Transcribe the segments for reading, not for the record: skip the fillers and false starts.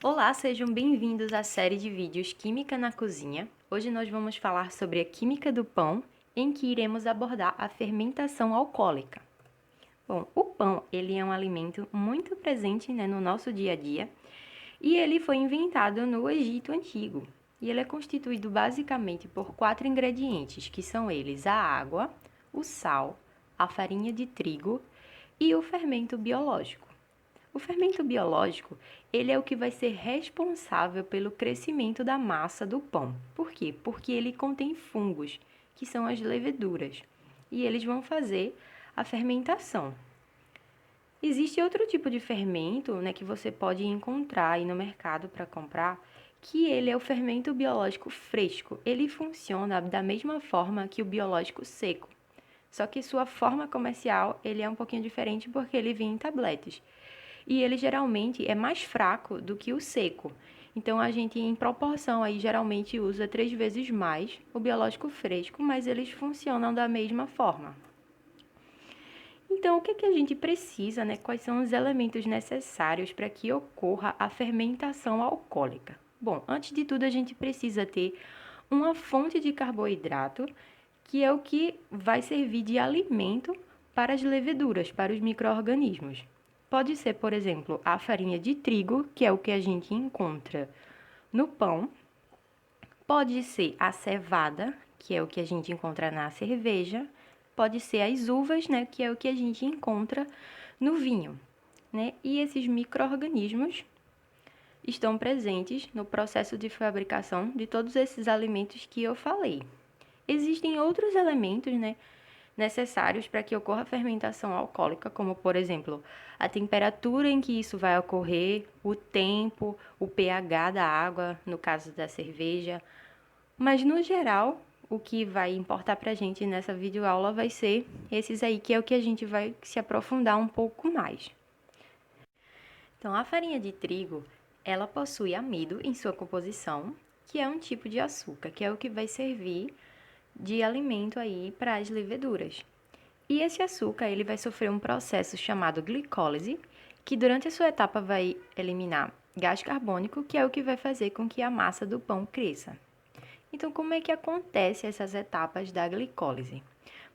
Olá, sejam bem-vindos à série de vídeos Química na Cozinha. Hoje nós vamos falar sobre a química do pão, em que iremos abordar a fermentação alcoólica. Bom, o pão, ele é um alimento muito presente, no nosso dia a dia, e ele foi inventado no Egito Antigo. E ele é constituído basicamente por 4 ingredientes, que são eles a água, o sal, a farinha de trigo e o fermento biológico. O fermento biológico, ele é o que vai ser responsável pelo crescimento da massa do pão. Por quê? Porque ele contém fungos, que são as leveduras, e eles vão fazer a fermentação. Existe outro tipo de fermento, que você pode encontrar aí no mercado para comprar, que ele é o fermento biológico fresco. Ele funciona da mesma forma que o biológico seco. Só que sua forma comercial, ele é um pouquinho diferente porque ele vem em tabletes. E ele geralmente é mais fraco do que o seco. Então, a gente, em proporção, aí geralmente usa 3 vezes mais o biológico fresco, mas eles funcionam da mesma forma. Então, o que a gente precisa, Quais são os elementos necessários para que ocorra a fermentação alcoólica? Bom, antes de tudo, a gente precisa ter uma fonte de carboidrato, que é o que vai servir de alimento para as leveduras, para os micro-organismos. Pode ser, por exemplo, a farinha de trigo, que é o que a gente encontra no pão. Pode ser a cevada, que é o que a gente encontra na cerveja. Pode ser as uvas, que é o que a gente encontra no vinho, E esses micro-organismos estão presentes no processo de fabricação de todos esses alimentos que eu falei. Existem outros elementos, necessários para que ocorra a fermentação alcoólica, como, por exemplo, a temperatura em que isso vai ocorrer, o tempo, o pH da água, no caso da cerveja. Mas, no geral, o que vai importar para a gente nessa videoaula vai ser esses aí, que é o que a gente vai se aprofundar um pouco mais. Então, a farinha de trigo, ela possui amido em sua composição, que é um tipo de açúcar, que é o que vai servir de alimento aí para as leveduras. E esse açúcar, ele vai sofrer um processo chamado glicólise, que durante a sua etapa vai eliminar gás carbônico, que é o que vai fazer com que a massa do pão cresça. Então, como é que acontece essas etapas da glicólise?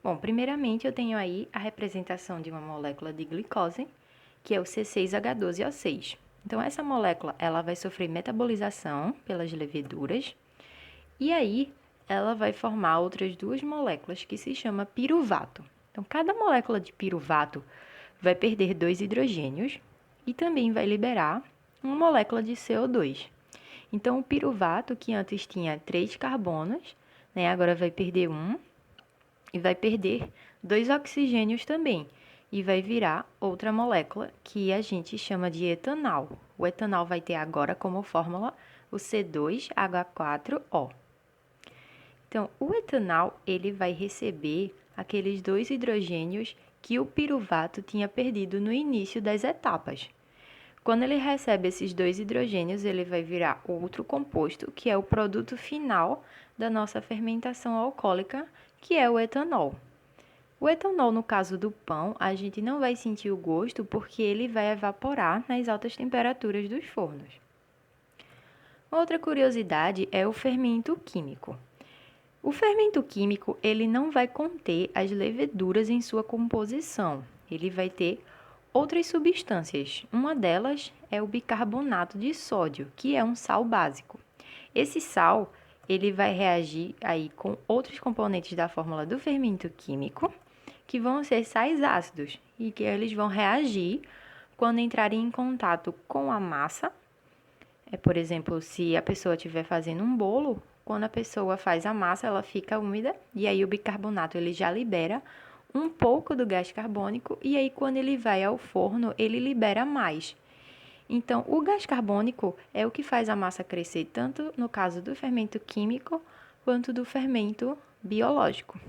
Bom, primeiramente eu tenho aí a representação de uma molécula de glicose, que é o C6H12O6. Então, essa molécula, ela vai sofrer metabolização pelas leveduras, e aí ela vai formar outras 2 moléculas que se chama piruvato. Então, cada molécula de piruvato vai perder 2 hidrogênios e também vai liberar uma molécula de CO2. Então, o piruvato, que antes tinha 3 carbonos, agora vai perder 1 e vai perder 2 oxigênios também. E vai virar outra molécula que a gente chama de etanol. O etanol vai ter agora como fórmula o C2H4O. Então, o etanol, ele vai receber aqueles 2 hidrogênios que o piruvato tinha perdido no início das etapas. Quando ele recebe esses 2 hidrogênios, ele vai virar outro composto, que é o produto final da nossa fermentação alcoólica, que é o etanol. O etanol, no caso do pão, a gente não vai sentir o gosto porque ele vai evaporar nas altas temperaturas dos fornos. Outra curiosidade é o fermento químico. O fermento químico, ele não vai conter as leveduras em sua composição. Ele vai ter outras substâncias. Uma delas é o bicarbonato de sódio, que é um sal básico. Esse sal, ele vai reagir aí com outros componentes da fórmula do fermento químico, que vão ser sais ácidos e que eles vão reagir quando entrarem em contato com a massa. Por exemplo, se a pessoa estiver fazendo um bolo, quando a pessoa faz a massa, ela fica úmida e aí o bicarbonato ele já libera um pouco do gás carbônico e aí quando ele vai ao forno, ele libera mais. Então, o gás carbônico é o que faz a massa crescer tanto no caso do fermento químico quanto do fermento biológico.